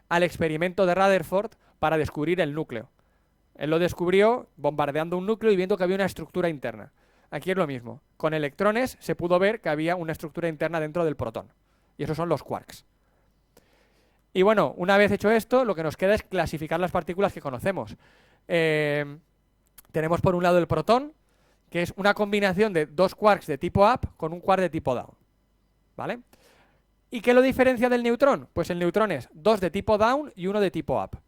al experimento de Rutherford para descubrir el núcleo. Él lo descubrió bombardeando un núcleo y viendo que había una estructura interna. Aquí es lo mismo. Con electrones se pudo ver que había una estructura interna dentro del protón. Y esos son los quarks. Y bueno, una vez hecho esto, lo que nos queda es clasificar las partículas que conocemos. Tenemos por un lado el protón, que es una combinación de dos quarks de tipo up con un quark de tipo down. ¿Vale? ¿Y qué lo diferencia del neutrón? Pues el neutrón es dos de tipo down y uno de tipo up.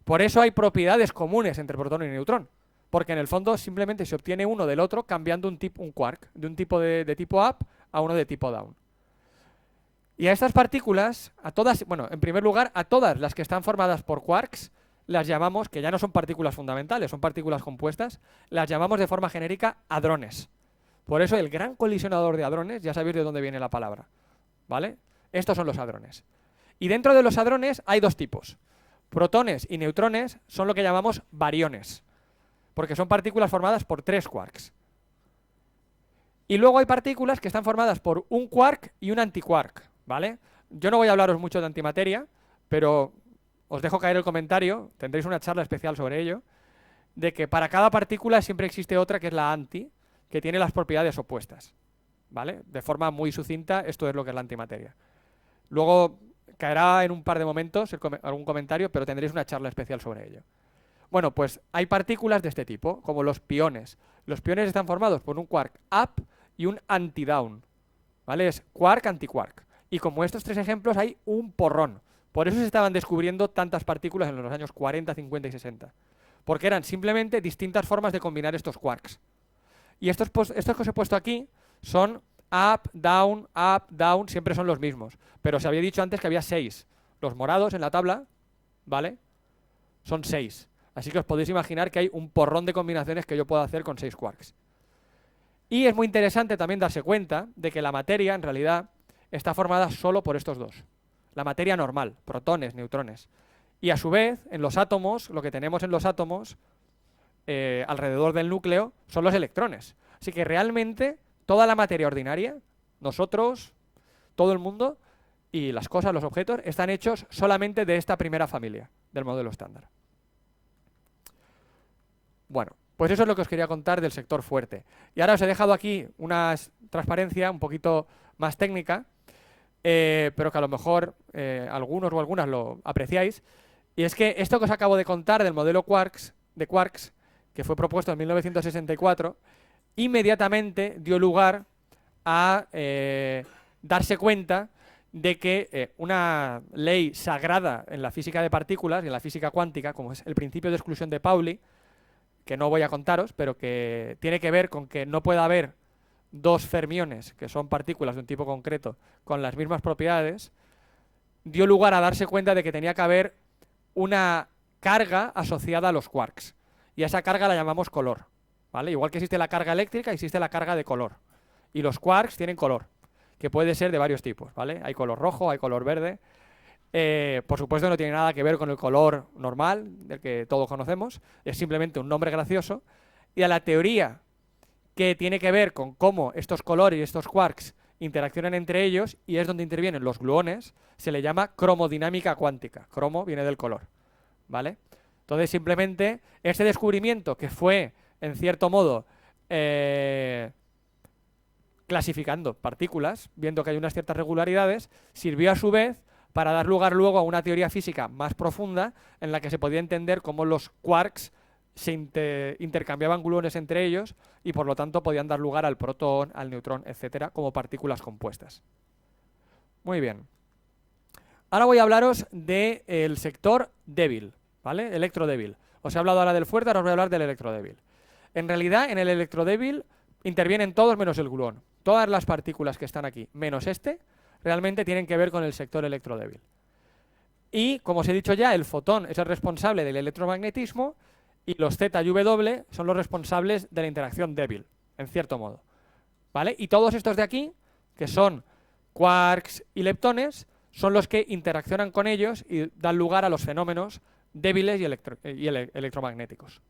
Por eso hay propiedades comunes entre protón y neutrón. Porque en el fondo simplemente se obtiene uno del otro cambiando un quark de un tipo de tipo up a uno de tipo down. Y a estas partículas, a todas, bueno, en primer lugar, a todas las que están formadas por quarks, las llamamos, que ya no son partículas fundamentales, son partículas compuestas, las llamamos de forma genérica hadrones. Por eso el gran colisionador de hadrones, ya sabéis de dónde viene la palabra, ¿vale? Estos son los hadrones. Y dentro de los hadrones hay dos tipos. Protones y neutrones son lo que llamamos bariones, porque son partículas formadas por tres quarks. Y luego hay partículas que están formadas por un quark y un antiquark, ¿vale? Yo no voy a hablaros mucho de antimateria, pero os dejo caer el comentario, tendréis una charla especial sobre ello, de que para cada partícula siempre existe otra que es la anti, que tiene las propiedades opuestas, ¿vale? De forma muy sucinta, esto es lo que es la antimateria. Luego caerá en un par de momentos algún comentario, pero tendréis una charla especial sobre ello. Bueno, pues hay partículas de este tipo, como los piones. Los piones están formados por un quark up y un anti-down, ¿vale? Es quark-antiquark. Y como estos tres ejemplos hay un porrón. Por eso se estaban descubriendo tantas partículas en los años 40, 50 y 60. Porque eran simplemente distintas formas de combinar estos quarks. Y estos que os he puesto aquí son up, down, siempre son los mismos. Pero os había dicho antes que había 6. Los morados en la tabla, ¿vale? Son 6. Así que os podéis imaginar que hay un porrón de combinaciones que yo puedo hacer con 6 quarks. Y es muy interesante también darse cuenta de que la materia, en realidad, está formada solo por estos dos. La materia normal, protones, neutrones. Y a su vez, en los átomos, lo que tenemos en los átomos, alrededor del núcleo, son los electrones. Así que realmente, toda la materia ordinaria, nosotros, todo el mundo, y las cosas, los objetos, están hechos solamente de esta primera familia del modelo estándar. Bueno, pues eso es lo que os quería contar del sector fuerte. Y ahora os he dejado aquí una transparencia un poquito más técnica, pero que a lo mejor algunos o algunas lo apreciáis. Y es que esto que os acabo de contar del modelo de quarks, que fue propuesto en 1964, inmediatamente dio lugar a darse cuenta de que una ley sagrada en la física de partículas y en la física cuántica, como es el principio de exclusión de Pauli, que no voy a contaros, pero que tiene que ver con que no puede haber dos fermiones, que son partículas de un tipo concreto, con las mismas propiedades, dio lugar a darse cuenta de que tenía que haber una carga asociada a los quarks. Y a esa carga la llamamos color, ¿vale? Igual que existe la carga eléctrica, existe la carga de color. Y los quarks tienen color, que puede ser de varios tipos, ¿vale? Hay color rojo, hay color verde. Por supuesto no tiene nada que ver con el color normal, del que todos conocemos, es simplemente un nombre gracioso. Y a la teoría que tiene que ver con cómo estos colores y estos quarks interaccionan entre ellos, y es donde intervienen los gluones, se le llama cromodinámica cuántica. Cromo viene del color, ¿vale? Entonces simplemente este descubrimiento que fue, en cierto modo, clasificando partículas, viendo que hay unas ciertas regularidades, sirvió a su vez para dar lugar luego a una teoría física más profunda en la que se podía entender cómo los quarks se intercambiaban gluones entre ellos y por lo tanto podían dar lugar al protón, al neutrón, etcétera, como partículas compuestas. Muy bien. Ahora voy a hablaros del sector débil, ¿vale? Electrodébil. Os he hablado ahora del fuerte, ahora os voy a hablar del electrodébil. En realidad, en el electrodébil intervienen todos menos el gluón. Todas las partículas que están aquí, menos este, realmente tienen que ver con el sector electrodébil. Y, como os he dicho ya, el fotón es el responsable del electromagnetismo y los Z y W son los responsables de la interacción débil, en cierto modo, ¿vale? Y todos estos de aquí, que son quarks y leptones, son los que interaccionan con ellos y dan lugar a los fenómenos débiles y electromagnéticos,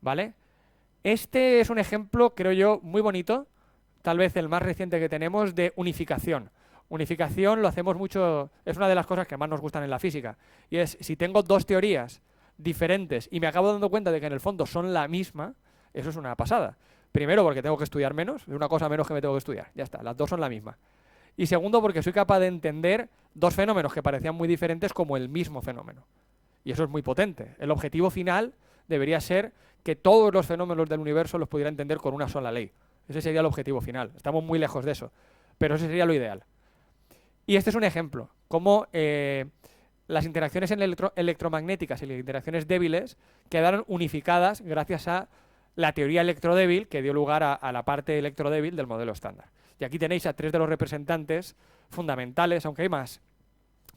¿vale? Este es un ejemplo, creo yo, muy bonito, tal vez el más reciente que tenemos, de unificación. Unificación lo hacemos mucho, es una de las cosas que más nos gustan en la física. Y es, si tengo dos teorías diferentes y me acabo dando cuenta de que en el fondo son la misma, eso es una pasada. Primero, porque tengo que estudiar menos, es una cosa menos que me tengo que estudiar, ya está, las dos son la misma. Y segundo, porque soy capaz de entender dos fenómenos que parecían muy diferentes como el mismo fenómeno. Y eso es muy potente. El objetivo final debería ser que todos los fenómenos del universo los pudiera entender con una sola ley. Ese sería el objetivo final. Estamos muy lejos de eso, pero ese sería lo ideal. Y este es un ejemplo, cómo las interacciones electromagnéticas y las interacciones débiles quedaron unificadas gracias a la teoría electrodébil que dio lugar a la parte electrodébil del modelo estándar. Y aquí tenéis a tres de los representantes fundamentales, aunque hay más,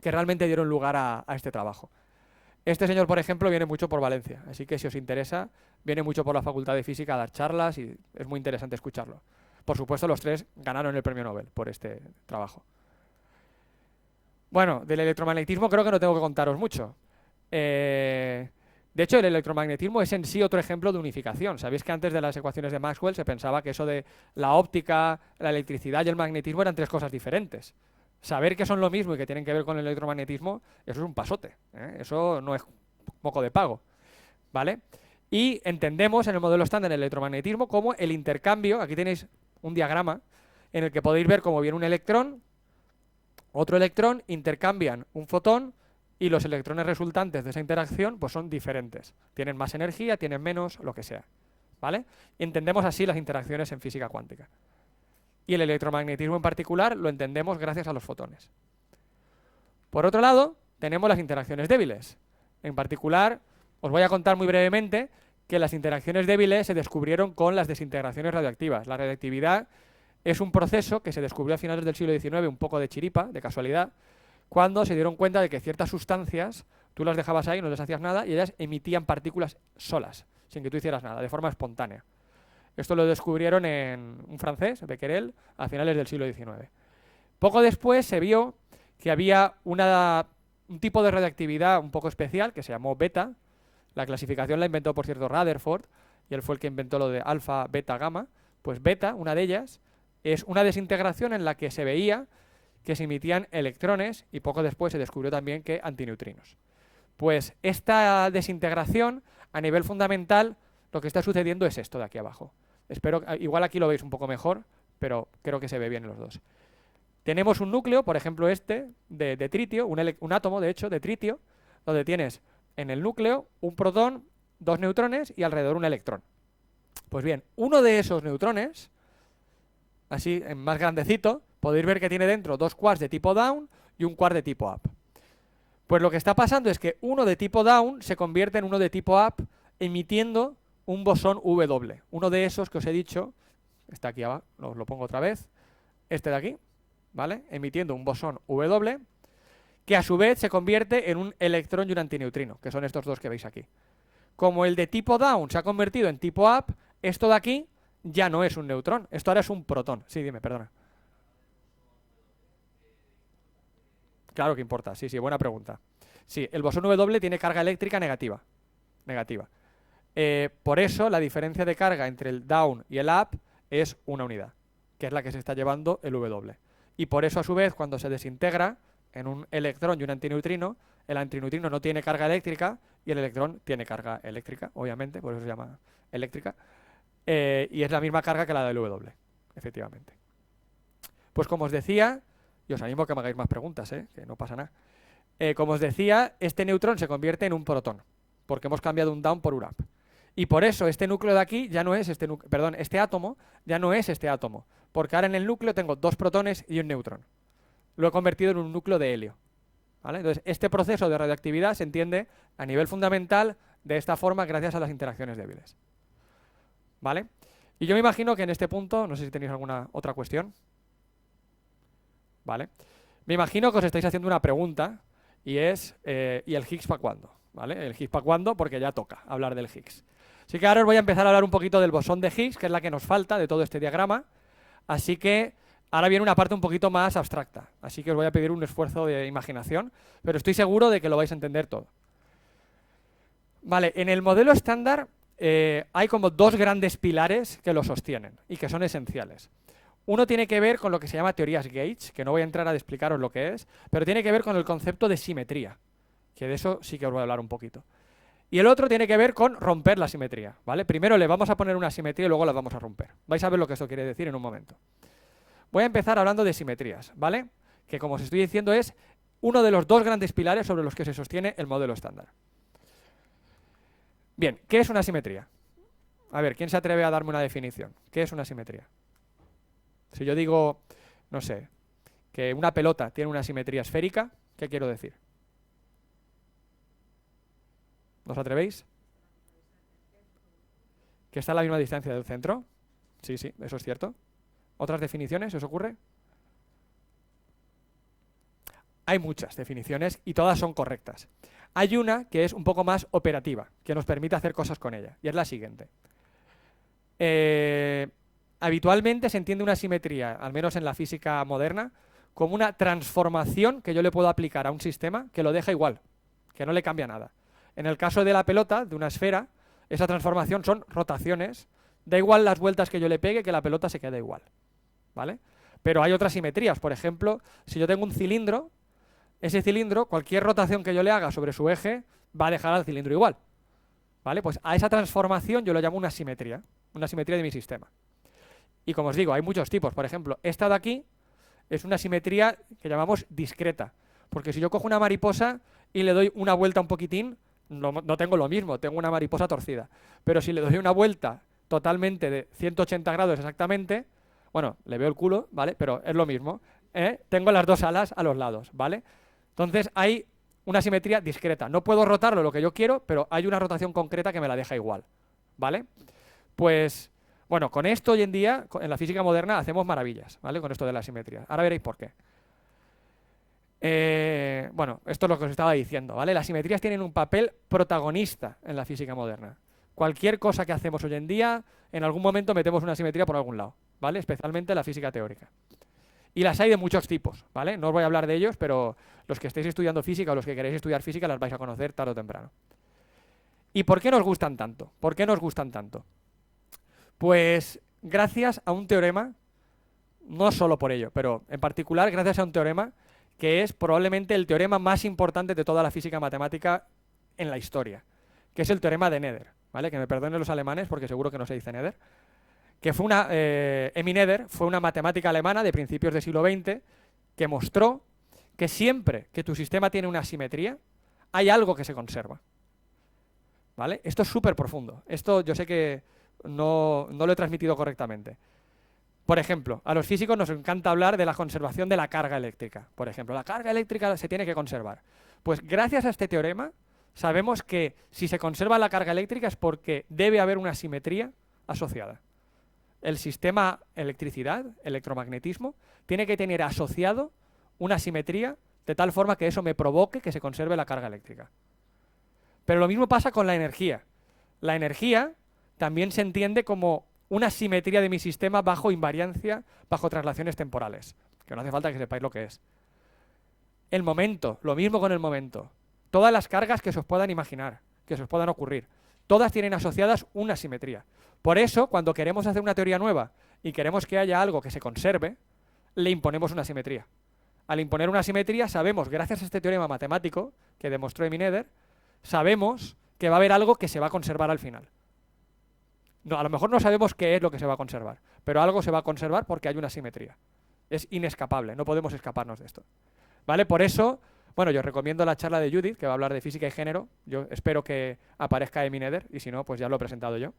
que realmente dieron lugar a este trabajo. Este señor, por ejemplo, viene mucho por Valencia, así que si os interesa, viene mucho por la Facultad de Física a dar charlas y es muy interesante escucharlo. Por supuesto, los tres ganaron el premio Nobel por este trabajo. Bueno, del electromagnetismo creo que no tengo que contaros mucho. De hecho, el electromagnetismo es en sí otro ejemplo de unificación. Sabéis que antes de las ecuaciones de Maxwell se pensaba que eso de la óptica, la electricidad y el magnetismo eran tres cosas diferentes. Saber que son lo mismo y que tienen que ver con el electromagnetismo, eso es un pasote, ¿eh? Eso no es moco de pago, ¿vale? Y entendemos en el modelo estándar del electromagnetismo como el intercambio, aquí tenéis un diagrama en el que podéis ver cómo viene un electrón, otro electrón, intercambian un fotón y los electrones resultantes de esa interacción pues son diferentes. Tienen más energía, tienen menos, lo que sea, ¿vale? Y entendemos así las interacciones en física cuántica. Y el electromagnetismo en particular lo entendemos gracias a los fotones. Por otro lado, tenemos las interacciones débiles. En particular, os voy a contar muy brevemente que las interacciones débiles se descubrieron con las desintegraciones radioactivas. La radioactividad es un proceso que se descubrió a finales del siglo XIX, un poco de chiripa, de casualidad, cuando se dieron cuenta de que ciertas sustancias, tú las dejabas ahí, no les hacías nada, y ellas emitían partículas solas, sin que tú hicieras nada, de forma espontánea. Esto lo descubrieron en un francés, Becquerel, a finales del siglo XIX. Poco después se vio que había un tipo de radioactividad un poco especial que se llamó beta. La clasificación la inventó, por cierto, Rutherford, y él fue el que inventó lo de alfa, beta, gamma. Pues beta, una de ellas, es una desintegración en la que se veía que se emitían electrones y poco después se descubrió también que antineutrinos. Pues esta desintegración, a nivel fundamental, lo que está sucediendo es esto de aquí abajo. Espero, igual aquí lo veis un poco mejor, pero creo que se ve bien en los dos. Tenemos un núcleo, por ejemplo este, de tritio, un átomo de hecho de tritio, donde tienes en el núcleo un protón, dos neutrones y alrededor un electrón. Pues bien, uno de esos neutrones, así en más grandecito, podéis ver que tiene dentro dos quarks de tipo down y un quark de tipo up. Pues lo que está pasando es que uno de tipo down se convierte en uno de tipo up emitiendo un bosón W. Uno de esos que os he dicho, está aquí abajo, os lo pongo otra vez, este de aquí, ¿vale? Emitiendo un bosón W, que a su vez se convierte en un electrón y un antineutrino, que son estos dos que veis aquí. Como el de tipo down se ha convertido en tipo up, esto de aquí ya no es un neutrón, esto ahora es un protón. Sí, dime, perdona. Claro que importa, sí, buena pregunta. Sí, el bosón W tiene carga eléctrica negativa. Por eso la diferencia de carga entre el down y el up es una unidad, que es la que se está llevando el W. Y por eso a su vez cuando se desintegra en un electrón y un antineutrino, el antineutrino no tiene carga eléctrica y el electrón tiene carga eléctrica, obviamente, por eso se llama eléctrica, y es la misma carga que la del W, efectivamente. Pues como os decía, y os animo a que me hagáis más preguntas, que no pasa nada. Como os decía, este neutrón se convierte en un protón, porque hemos cambiado un down por un up. Y por eso este núcleo de aquí ya no es este átomo ya no es este átomo, porque ahora en el núcleo tengo dos protones y un neutrón. Lo he convertido en un núcleo de helio, ¿vale? Entonces, este proceso de radioactividad se entiende a nivel fundamental de esta forma gracias a las interacciones débiles, ¿vale? Y yo me imagino que en este punto, no sé si tenéis alguna otra cuestión, ¿vale? Me imagino que os estáis haciendo una pregunta y es, ¿y el Higgs para cuándo? ¿Vale? ¿El Higgs para cuándo? Porque ya toca hablar del Higgs. Así que ahora os voy a empezar a hablar un poquito del bosón de Higgs, que es la que nos falta de todo este diagrama. Así que ahora viene una parte un poquito más abstracta. Así que os voy a pedir un esfuerzo de imaginación, pero estoy seguro de que lo vais a entender todo. Vale, en el modelo estándar hay como dos grandes pilares que lo sostienen y que son esenciales. Uno tiene que ver con lo que se llama teorías Gauge, que no voy a entrar a explicaros lo que es, pero tiene que ver con el concepto de simetría, que de eso sí que os voy a hablar un poquito. Y el otro tiene que ver con romper la simetría, ¿vale? Primero le vamos a poner una simetría y luego la vamos a romper. Vais a ver lo que esto quiere decir en un momento. Voy a empezar hablando de simetrías, ¿vale? Que como os estoy diciendo es uno de los dos grandes pilares sobre los que se sostiene el modelo estándar. Bien, ¿qué es una simetría? A ver, ¿quién se atreve a darme una definición? ¿Qué es una simetría? Si yo digo, no sé, que una pelota tiene una simetría esférica, ¿qué quiero decir? ¿Os atrevéis? ¿Que está a la misma distancia del centro? Sí, sí, eso es cierto. ¿Otras definiciones os ocurre? Hay muchas definiciones y todas son correctas. Hay una que es un poco más operativa, que nos permite hacer cosas con ella, y es la siguiente. Habitualmente se entiende una simetría, al menos en la física moderna, como una transformación que yo le puedo aplicar a un sistema que lo deja igual, que no le cambia nada. En el caso de la pelota, de una esfera, esa transformación son rotaciones. Da igual las vueltas que yo le pegue, que la pelota se quede igual, ¿vale? Pero hay otras simetrías. Por ejemplo, si yo tengo un cilindro, ese cilindro, cualquier rotación que yo le haga sobre su eje, va a dejar al cilindro igual, ¿vale? Pues a esa transformación yo lo llamo una simetría de mi sistema. Y como os digo, hay muchos tipos. Por ejemplo, esta de aquí es una simetría que llamamos discreta, porque si yo cojo una mariposa y le doy una vuelta un poquitín, no tengo lo mismo, tengo una mariposa torcida. Pero si le doy una vuelta totalmente de 180 grados exactamente, bueno, le veo el culo, ¿vale? Pero es lo mismo, ¿eh? Tengo las dos alas a los lados, ¿vale? Entonces hay una simetría discreta. No puedo rotarlo lo que yo quiero, pero hay una rotación concreta que me la deja igual, ¿vale? Pues, bueno, con esto hoy en día, en la física moderna, hacemos maravillas, ¿vale? Con esto de la simetría. Ahora veréis por qué. Bueno, esto es lo que os estaba diciendo, ¿vale? Las simetrías tienen un papel protagonista en la física moderna. Cualquier cosa que hacemos hoy en día, en algún momento metemos una simetría por algún lado, ¿vale? Especialmente en la física teórica. Y las hay de muchos tipos, ¿vale? No os voy a hablar de ellos, pero los que estéis estudiando física o los que queréis estudiar física las vais a conocer tarde o temprano. ¿Y por qué nos gustan tanto? ¿Por qué nos gustan tanto? Pues gracias a un teorema, no solo por ello, pero en particular gracias a un teorema que es probablemente el teorema más importante de toda la física matemática en la historia, que es el teorema de Nether, ¿vale? Que me perdonen los alemanes porque seguro que no se dice Nether, que fue Emmy Nether fue una matemática alemana de principios del siglo XX que mostró que siempre que tu sistema tiene una simetría, hay algo que se conserva, ¿vale? Esto es súper profundo. Esto yo sé que no lo he transmitido correctamente. Por ejemplo, a los físicos nos encanta hablar de la conservación de la carga eléctrica. Por ejemplo, la carga eléctrica se tiene que conservar. Pues gracias a este teorema sabemos que si se conserva la carga eléctrica es porque debe haber una simetría asociada. El sistema electricidad, electromagnetismo, tiene que tener asociado una simetría de tal forma que eso me provoque que se conserve la carga eléctrica. Pero lo mismo pasa con la energía. La energía también se entiende como una simetría de mi sistema bajo invariancia, bajo traslaciones temporales, que no hace falta que sepáis lo que es. El momento, lo mismo con el momento. Todas las cargas que se os puedan imaginar, que se os puedan ocurrir, todas tienen asociadas una simetría. Por eso, cuando queremos hacer una teoría nueva y queremos que haya algo que se conserve, le imponemos una simetría. Al imponer una simetría, sabemos, gracias a este teorema matemático que demostró Emmy Nether, sabemos que va a haber algo que se va a conservar al final. No, a lo mejor no sabemos qué es lo que se va a conservar, pero algo se va a conservar porque hay una simetría. Es inescapable, no podemos escaparnos de esto, ¿vale? Por eso, bueno, yo os recomiendo la charla de Judith, que va a hablar de física y género. Yo espero que aparezca Emmy Nether, y si no, pues ya lo he presentado yo.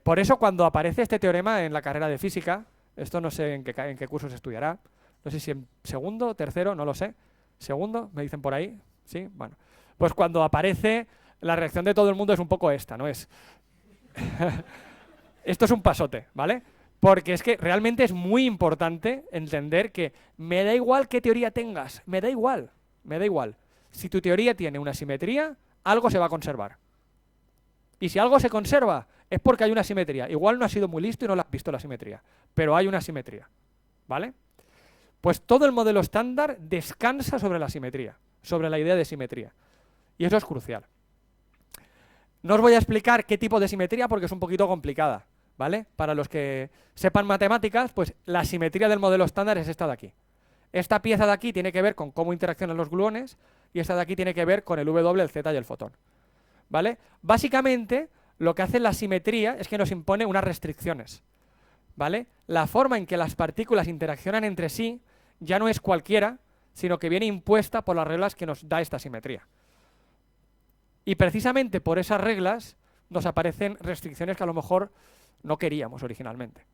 Por eso, cuando aparece este teorema en la carrera de física, esto no sé en qué curso se estudiará, no sé si en segundo, tercero, no lo sé. ¿Segundo? ¿Me dicen por ahí? ¿Sí? Bueno, pues cuando aparece, la reacción de todo el mundo es un poco esta, ¿no? Esto es un pasote, ¿vale? Porque es que realmente es muy importante entender que me da igual qué teoría tengas, me da igual. Si tu teoría tiene una simetría, algo se va a conservar. Y si algo se conserva, es porque hay una simetría. Igual no has sido muy listo y no la has visto la simetría, pero hay una simetría, ¿vale? Pues todo el modelo estándar descansa sobre la simetría, sobre la idea de simetría. Y eso es crucial. No os voy a explicar qué tipo de simetría porque es un poquito complicada, ¿vale? Para los que sepan matemáticas, pues la simetría del modelo estándar es esta de aquí. Esta pieza de aquí tiene que ver con cómo interaccionan los gluones y esta de aquí tiene que ver con el W, el Z y el fotón, ¿vale? Básicamente, lo que hace la simetría es que nos impone unas restricciones, ¿vale? La forma en que las partículas interaccionan entre sí ya no es cualquiera, sino que viene impuesta por las reglas que nos da esta simetría. Y precisamente por esas reglas nos aparecen restricciones que a lo mejor no queríamos originalmente,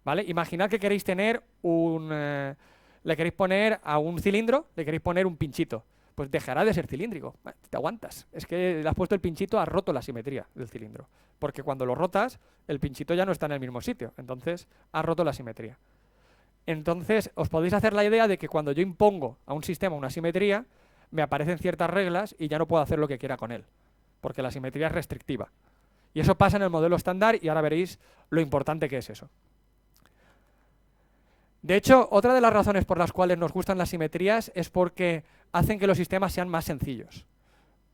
¿vale? Imaginad que queréis tener le queréis poner a un cilindro, le queréis poner un pinchito. Pues dejará de ser cilíndrico. Te aguantas. Es que le has puesto el pinchito, has roto la simetría del cilindro. Porque cuando lo rotas, el pinchito ya no está en el mismo sitio. Entonces, has roto la simetría. Entonces, os podéis hacer la idea de que cuando yo impongo a un sistema una simetría, me aparecen ciertas reglas y ya no puedo hacer lo que quiera con él. Porque la simetría es restrictiva. Y eso pasa en el modelo estándar y ahora veréis lo importante que es eso. De hecho, otra de las razones por las cuales nos gustan las simetrías es porque hacen que los sistemas sean más sencillos.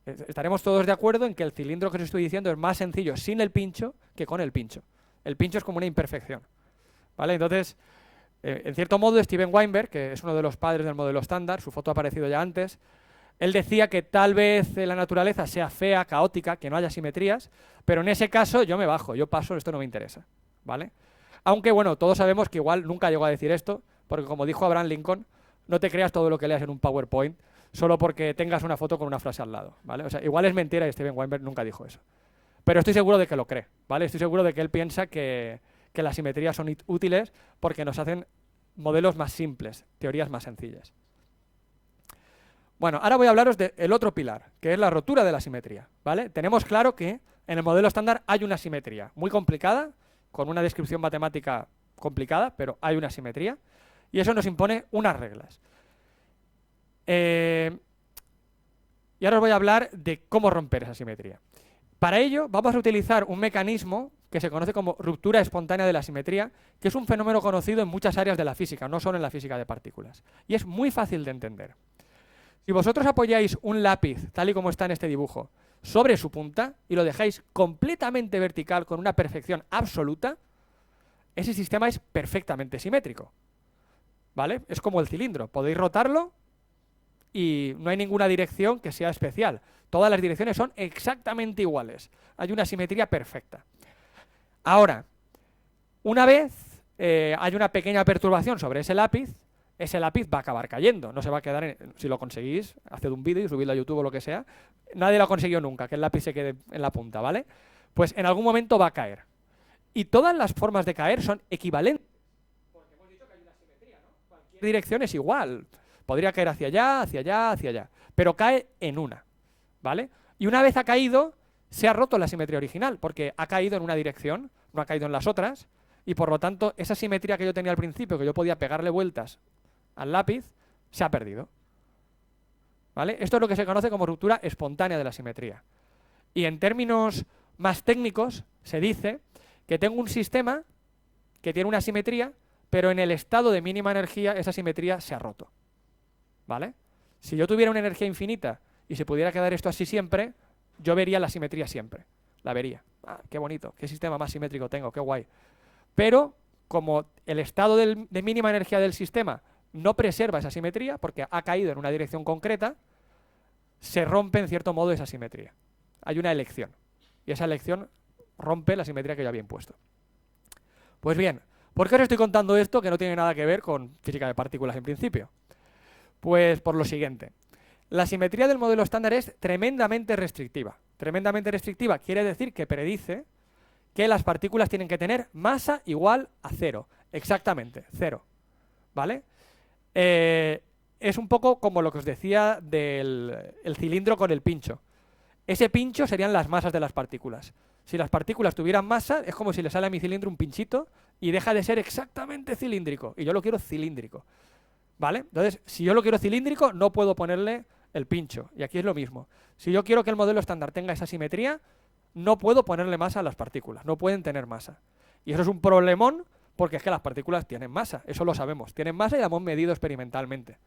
Estaremos todos de acuerdo en que el cilindro que os estoy diciendo es más sencillo sin el pincho que con el pincho. El pincho es como una imperfección, ¿vale? Entonces, en cierto modo, Steven Weinberg, que es uno de los padres del modelo estándar, su foto ha aparecido ya antes, él decía que tal vez la naturaleza sea fea, caótica, que no haya simetrías, pero en ese caso yo me bajo, yo paso, esto no me interesa, ¿vale? Aunque, bueno, todos sabemos que igual nunca llegó a decir esto, porque como dijo Abraham Lincoln, no te creas todo lo que leas en un PowerPoint solo porque tengas una foto con una frase al lado, ¿vale? O sea, igual es mentira y Steven Weinberg nunca dijo eso. Pero estoy seguro de que lo cree, ¿vale? Estoy seguro de que él piensa que las simetrías son útiles porque nos hacen modelos más simples, teorías más sencillas. Bueno, ahora voy a hablaros del otro pilar, que es la rotura de la simetría, ¿vale? Tenemos claro que en el modelo estándar hay una simetría muy complicada, con una descripción matemática complicada, pero hay una simetría, y eso nos impone unas reglas. Y ahora os voy a hablar de cómo romper esa simetría. Para ello vamos a utilizar un mecanismo que se conoce como ruptura espontánea de la simetría, que es un fenómeno conocido en muchas áreas de la física, no solo en la física de partículas. Y es muy fácil de entender. Si vosotros apoyáis un lápiz, tal y como está en este dibujo, sobre su punta y lo dejáis completamente vertical con una perfección absoluta, ese sistema es perfectamente simétrico, ¿vale? Es como el cilindro, podéis rotarlo y no hay ninguna dirección que sea especial. Todas las direcciones son exactamente iguales. Hay una simetría perfecta. Ahora, una vez hay una pequeña perturbación sobre ese lápiz va a acabar cayendo, no se va a quedar, si lo conseguís, haced un vídeo y subidlo a YouTube o lo que sea, nadie lo ha conseguido nunca, que el lápiz se quede en la punta, ¿vale? Pues en algún momento va a caer. Y todas las formas de caer son equivalentes. Porque hemos dicho que hay una simetría, ¿no? Cualquier dirección es igual. Podría caer hacia allá, hacia allá, hacia allá. Pero cae en una, ¿vale? Y una vez ha caído, se ha roto la simetría original, porque ha caído en una dirección, no ha caído en las otras, y por lo tanto, esa simetría que yo tenía al principio, que yo podía pegarle vueltas al lápiz, se ha perdido, ¿vale? Esto es lo que se conoce como ruptura espontánea de la simetría. Y en términos más técnicos, se dice que tengo un sistema que tiene una simetría, pero en el estado de mínima energía esa simetría se ha roto, ¿vale? Si yo tuviera una energía infinita y se pudiera quedar esto así siempre, yo vería la simetría siempre, la vería. Ah, qué bonito, qué sistema más simétrico tengo, qué guay. Pero como el estado de mínima energía del sistema no preserva esa simetría, porque ha caído en una dirección concreta, se rompe en cierto modo esa simetría. Hay una elección, y esa elección rompe la simetría que yo había impuesto. Pues bien, ¿por qué os estoy contando esto que no tiene nada que ver con física de partículas en principio? Pues por lo siguiente. La simetría del modelo estándar es tremendamente restrictiva. Tremendamente restrictiva quiere decir que predice que las partículas tienen que tener masa igual a cero. Exactamente, cero, ¿vale? Es un poco como lo que os decía del cilindro con el pincho. Ese pincho serían las masas de las partículas. Si las partículas tuvieran masa, es como si le sale a mi cilindro un pinchito y deja de ser exactamente cilíndrico. Y yo lo quiero cilíndrico, ¿vale? Entonces, si yo lo quiero cilíndrico, no puedo ponerle el pincho. Y aquí es lo mismo. Si yo quiero que el modelo estándar tenga esa simetría, no puedo ponerle masa a las partículas. No pueden tener masa. Y eso es un problemón, porque es que las partículas tienen masa, eso lo sabemos. Tienen masa y la hemos medido experimentalmente,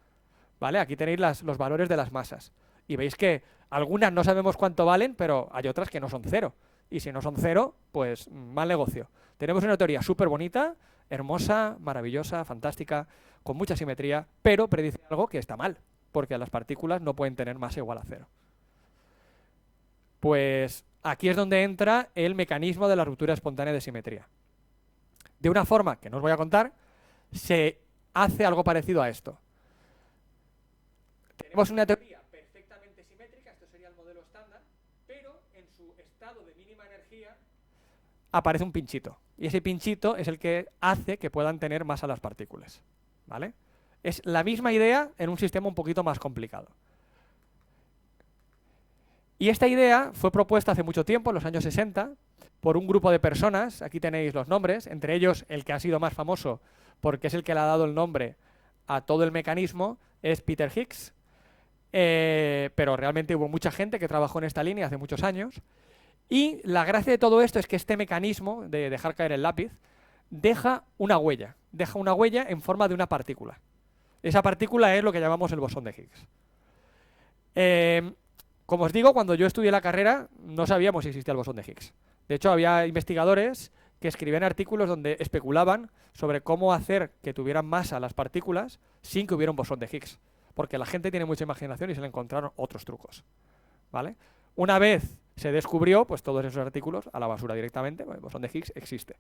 ¿vale? Aquí tenéis los valores de las masas. Y veis que algunas no sabemos cuánto valen, pero hay otras que no son cero. y si no son 0, pues mal negocio. Tenemos una teoría súper bonita, hermosa, maravillosa, fantástica, con mucha simetría, pero predice algo que está mal, porque las partículas no pueden tener masa igual a 0. Pues aquí es donde entra el mecanismo de la ruptura espontánea de simetría. De una forma que no os voy a contar, se hace algo parecido a esto. Tenemos una teoría perfectamente simétrica, esto sería el modelo estándar, pero en su estado de mínima energía aparece un pinchito. Y ese pinchito es el que hace que puedan tener masa las partículas, ¿vale? Es la misma idea en un sistema un poquito más complicado. Y esta idea fue propuesta hace mucho tiempo, en los años 60, por un grupo de personas. Aquí tenéis los nombres, entre ellos el que ha sido más famoso, porque es el que le ha dado el nombre a todo el mecanismo, es Peter Higgs. Pero realmente hubo mucha gente que trabajó en esta línea hace muchos años. Y la gracia de todo esto es que este mecanismo de dejar caer el lápiz deja una huella en forma de una partícula. Esa partícula es lo que llamamos el bosón de Higgs. Como os digo, cuando yo estudié la carrera no sabíamos si existía el bosón de Higgs. De hecho, había investigadores que escribían artículos donde especulaban sobre cómo hacer que tuvieran masa las partículas sin que hubiera un bosón de Higgs. Porque la gente tiene mucha imaginación y se le encontraron otros trucos, ¿vale? Una vez se descubrió, pues todos esos artículos a la basura directamente. El bosón de Higgs existe,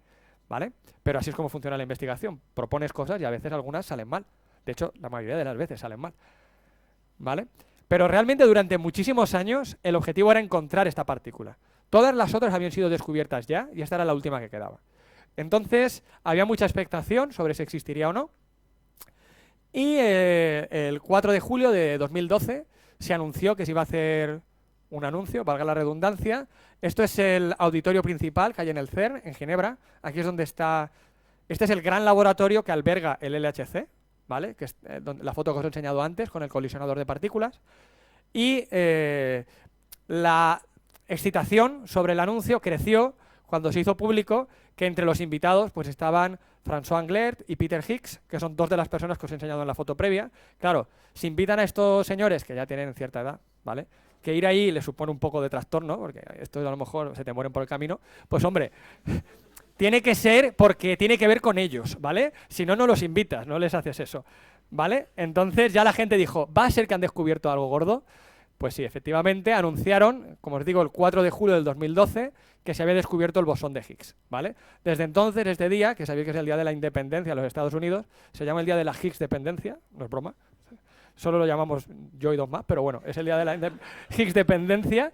¿vale? Pero así es como funciona la investigación. Propones cosas y a veces algunas salen mal. De hecho, la mayoría de las veces salen mal, ¿vale? Pero realmente durante muchísimos años el objetivo era encontrar esta partícula. Todas las otras habían sido descubiertas ya y esta era la última que quedaba. Entonces había mucha expectación sobre si existiría o no. Y el 4 de julio de 2012 se anunció que se iba a hacer un anuncio, valga la redundancia. Esto es el auditorio principal que hay en el CERN, en Ginebra. Aquí es donde está. Este es el gran laboratorio que alberga el LHC, ¿vale? Que es la foto que os he enseñado antes con el colisionador de partículas. Y la excitación sobre el anuncio creció cuando se hizo público que entre los invitados pues estaban François Englert y Peter Higgs, que son dos de las personas que os he enseñado en la foto previa. Claro, si invitan a estos señores que ya tienen cierta edad, ¿vale?, que ir ahí les supone un poco de trastorno, porque esto a lo mejor se te mueren por el camino, pues hombre, tiene que ser porque tiene que ver con ellos, ¿vale? Si no, no los invitas, no les haces eso, ¿vale? Entonces ya la gente dijo, ¿va a ser que han descubierto algo gordo? Pues sí, efectivamente, anunciaron, como os digo, el 4 de julio del 2012, que se había descubierto el bosón de Higgs, ¿vale? Desde entonces, este día, que sabéis que es el día de la independencia de los Estados Unidos, se llama el día de la Higgs dependencia, no es broma, solo lo llamamos yo y dos más, pero bueno, es el día de la Higgs dependencia.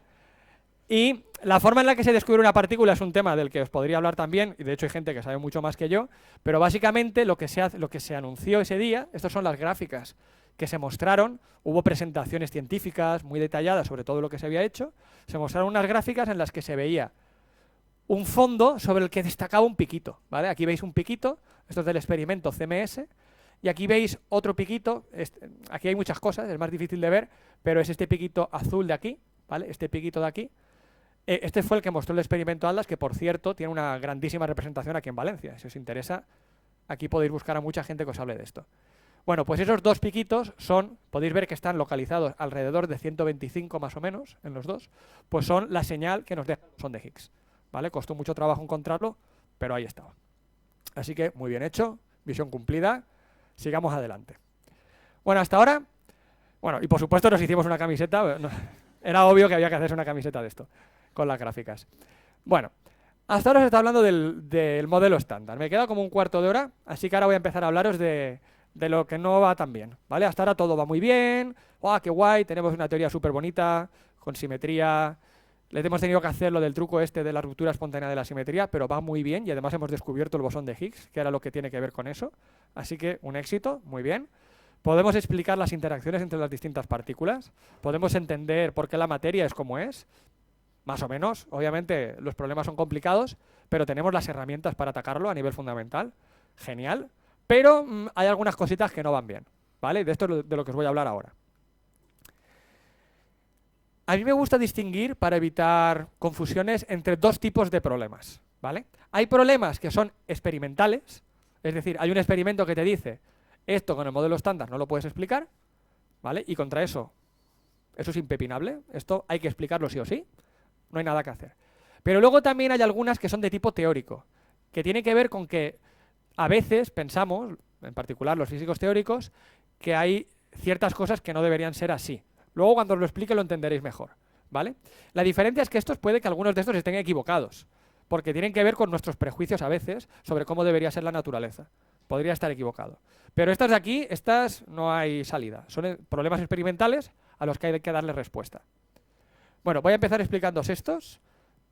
Y la forma en la que se descubre una partícula es un tema del que os podría hablar también, y de hecho hay gente que sabe mucho más que yo, pero básicamente lo que se anunció ese día, estas son las gráficas que se mostraron, hubo presentaciones científicas muy detalladas sobre todo lo que se había hecho, se mostraron unas gráficas en las que se veía un fondo sobre el que destacaba un piquito, ¿vale? Aquí veis un piquito, esto es del experimento CMS, y aquí veis otro piquito, aquí hay muchas cosas, es más difícil de ver, pero es este piquito azul de aquí, ¿vale? Este piquito de aquí. Este fue el que mostró el experimento Atlas, que por cierto tiene una grandísima representación aquí en Valencia. Si os interesa, aquí podéis buscar a mucha gente que os hable de esto. Bueno, pues esos dos piquitos podéis ver que están localizados alrededor de 125 más o menos, en los dos, pues son la señal que nos deja el bosón de Higgs, ¿vale? Costó mucho trabajo encontrarlo, pero ahí estaba. Así que, muy bien hecho, misión cumplida, sigamos adelante. Bueno, hasta ahora, bueno, y por supuesto nos hicimos una camiseta, era obvio que había que hacerse una camiseta de esto, con las gráficas. Bueno, hasta ahora se está hablando del modelo estándar. Me queda como un cuarto de hora, así que ahora voy a empezar a hablaros de lo que no va tan bien, ¿vale? Hasta ahora todo va muy bien, ¡oh, qué guay! Tenemos una teoría súper bonita, con simetría. Les hemos tenido que hacer lo del truco este de la ruptura espontánea de la simetría, pero va muy bien y además hemos descubierto el bosón de Higgs, que era lo que tiene que ver con eso. Así que un éxito, muy bien. Podemos explicar las interacciones entre las distintas partículas, podemos entender por qué la materia es como es, más o menos. Obviamente los problemas son complicados, pero tenemos las herramientas para atacarlo a nivel fundamental. Genial. Pero hay algunas cositas que no van bien, ¿vale? De esto es de lo que os voy a hablar ahora. A mí me gusta distinguir, para evitar confusiones, entre dos tipos de problemas, ¿vale? Hay problemas que son experimentales, es decir, hay un experimento que te dice esto con el modelo estándar no lo puedes explicar, ¿vale? Y contra eso es impepinable, esto hay que explicarlo sí o sí, no hay nada que hacer. Pero luego también hay algunas que son de tipo teórico, que tienen que ver con que a veces pensamos, en particular los físicos teóricos, que hay ciertas cosas que no deberían ser así. Luego cuando os lo explique lo entenderéis mejor, ¿vale? La diferencia es que estos puede que algunos de estos estén equivocados, porque tienen que ver con nuestros prejuicios a veces sobre cómo debería ser la naturaleza. Podría estar equivocado. Pero estas de aquí, estas no hay salida. Son problemas experimentales a los que hay que darle respuesta. Bueno, voy a empezar explicándoos estos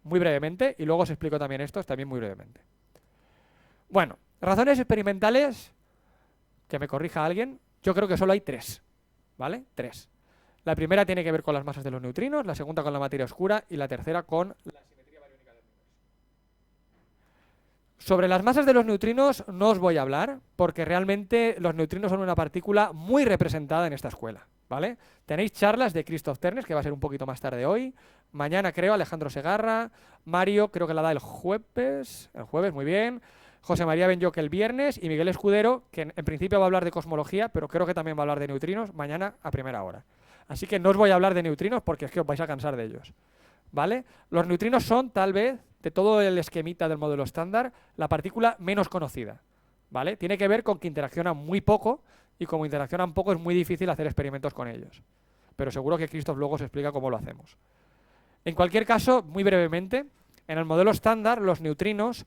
muy brevemente y luego os explico también estos también muy brevemente. Bueno, razones experimentales, que me corrija alguien, yo creo que solo hay 3, ¿vale? 3. La primera tiene que ver con las masas de los neutrinos, la segunda con la materia oscura y la tercera con la simetría bariónica del universo. Sobre las masas de los neutrinos no os voy a hablar porque realmente los neutrinos son una partícula muy representada en esta escuela, ¿vale? Tenéis charlas de Christoph Ternes, que va a ser un poquito más tarde hoy. Mañana creo Alejandro Segarra, Mario creo que la da el jueves, muy bien. José María Benyoc el viernes y Miguel Escudero, que en principio va a hablar de cosmología, pero creo que también va a hablar de neutrinos mañana a primera hora. Así que no os voy a hablar de neutrinos porque es que os vais a cansar de ellos, ¿vale? Los neutrinos son, tal vez, de todo el esquemita del modelo estándar, la partícula menos conocida, ¿vale? Tiene que ver con que interaccionan muy poco y como interaccionan poco es muy difícil hacer experimentos con ellos. Pero seguro que Christoph luego os explica cómo lo hacemos. En cualquier caso, muy brevemente, en el modelo estándar los neutrinos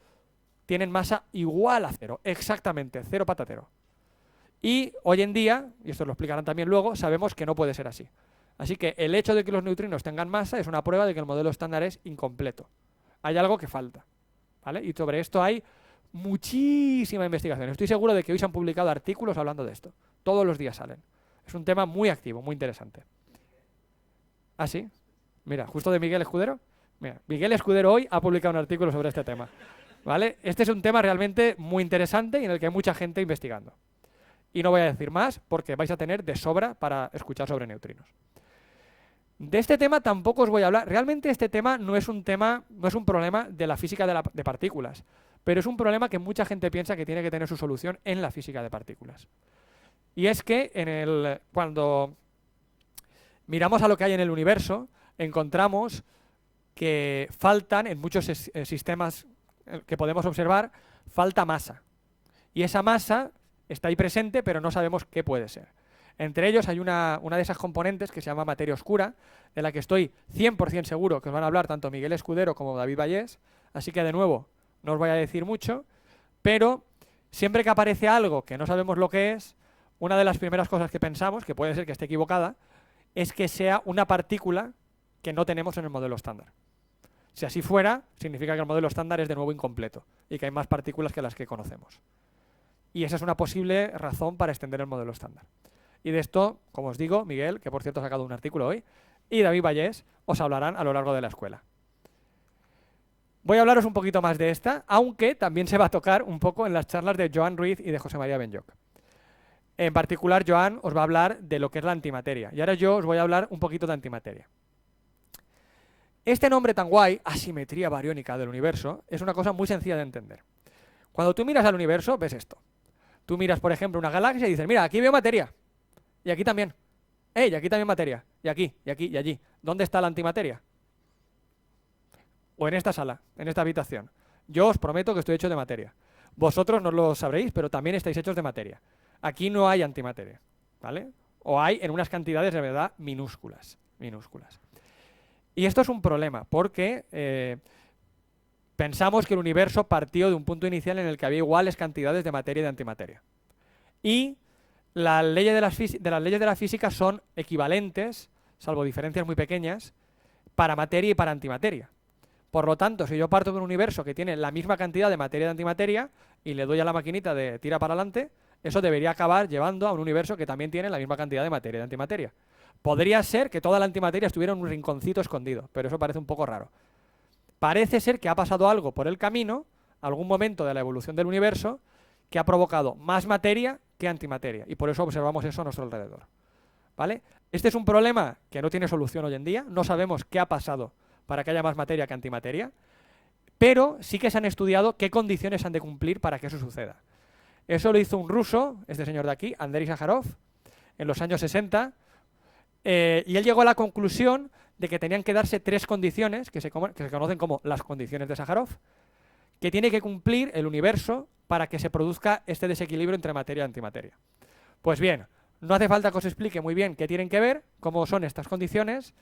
tienen masa igual a 0, exactamente, 0 patatero. Y hoy en día, y esto lo explicarán también luego, sabemos que no puede ser así. Así que el hecho de que los neutrinos tengan masa es una prueba de que el modelo estándar es incompleto. Hay algo que falta, ¿vale? Y sobre esto hay muchísima investigación. Estoy seguro de que hoy se han publicado artículos hablando de esto. Todos los días salen. Es un tema muy activo, muy interesante. ¿Ah, sí? Mira, justo de Miguel Escudero. Mira, Miguel Escudero hoy ha publicado un artículo sobre este tema, ¿vale? Este es un tema realmente muy interesante y en el que hay mucha gente investigando. Y no voy a decir más porque vais a tener de sobra para escuchar sobre neutrinos. De este tema tampoco os voy a hablar. Realmente este tema no es un problema de la física de partículas, pero es un problema que mucha gente piensa que tiene que tener su solución en la física de partículas. Y es que cuando miramos a lo que hay en el universo, encontramos que faltan, en muchos sistemas que podemos observar, falta masa. Y esa masa está ahí presente, pero no sabemos qué puede ser. Entre ellos hay una de esas componentes que se llama materia oscura, de la que estoy 100% seguro que os van a hablar tanto Miguel Escudero como David Vallés, así que de nuevo no os voy a decir mucho, pero siempre que aparece algo que no sabemos lo que es, una de las primeras cosas que pensamos, que puede ser que esté equivocada, es que sea una partícula que no tenemos en el modelo estándar. Si así fuera, significa que el modelo estándar es de nuevo incompleto y que hay más partículas que las que conocemos. Y esa es una posible razón para extender el modelo estándar. Y de esto, como os digo, Miguel, que por cierto ha sacado un artículo hoy, y David Vallés os hablarán a lo largo de la escuela. Voy a hablaros un poquito más de esta, aunque también se va a tocar un poco en las charlas de Joan Ruiz y de José María Benyoc. En particular, Joan os va a hablar de lo que es la antimateria. Y ahora yo os voy a hablar un poquito de antimateria. Este nombre tan guay, asimetría bariónica del universo, es una cosa muy sencilla de entender. Cuando tú miras al universo, ves esto. Tú miras, por ejemplo, una galaxia y dices, mira, aquí veo materia. Y aquí también. Y aquí también materia. Y aquí, y aquí, y allí. ¿Dónde está la antimateria? O en esta sala, en esta habitación. Yo os prometo que estoy hecho de materia. Vosotros no lo sabréis, pero también estáis hechos de materia. Aquí no hay antimateria, ¿vale? O hay en unas cantidades de verdad minúsculas. Minúsculas. Y esto es un problema, porque pensamos que el universo partió de un punto inicial en el que había iguales cantidades de materia y de antimateria. Y las leyes de la física son equivalentes, salvo diferencias muy pequeñas, para materia y para antimateria. Por lo tanto, si yo parto de un universo que tiene la misma cantidad de materia y de antimateria y le doy a la maquinita de tira para adelante, eso debería acabar llevando a un universo que también tiene la misma cantidad de materia y de antimateria. Podría ser que toda la antimateria estuviera en un rinconcito escondido, pero eso parece un poco raro. Parece ser que ha pasado algo por el camino, algún momento de la evolución del universo, que ha provocado más materia que antimateria, y por eso observamos eso a nuestro alrededor, ¿vale? Este es un problema que no tiene solución hoy en día, no sabemos qué ha pasado para que haya más materia que antimateria, pero sí que se han estudiado qué condiciones han de cumplir para que eso suceda. Eso lo hizo un ruso, este señor de aquí, Andrei Sájarov, en los años 60, y él llegó a la conclusión de que tenían que darse 3 condiciones que se conocen como las condiciones de Sájarov, que tiene que cumplir el universo para que se produzca este desequilibrio entre materia y antimateria. Pues bien, no hace falta que os explique muy bien qué tienen que ver, cómo son estas condiciones,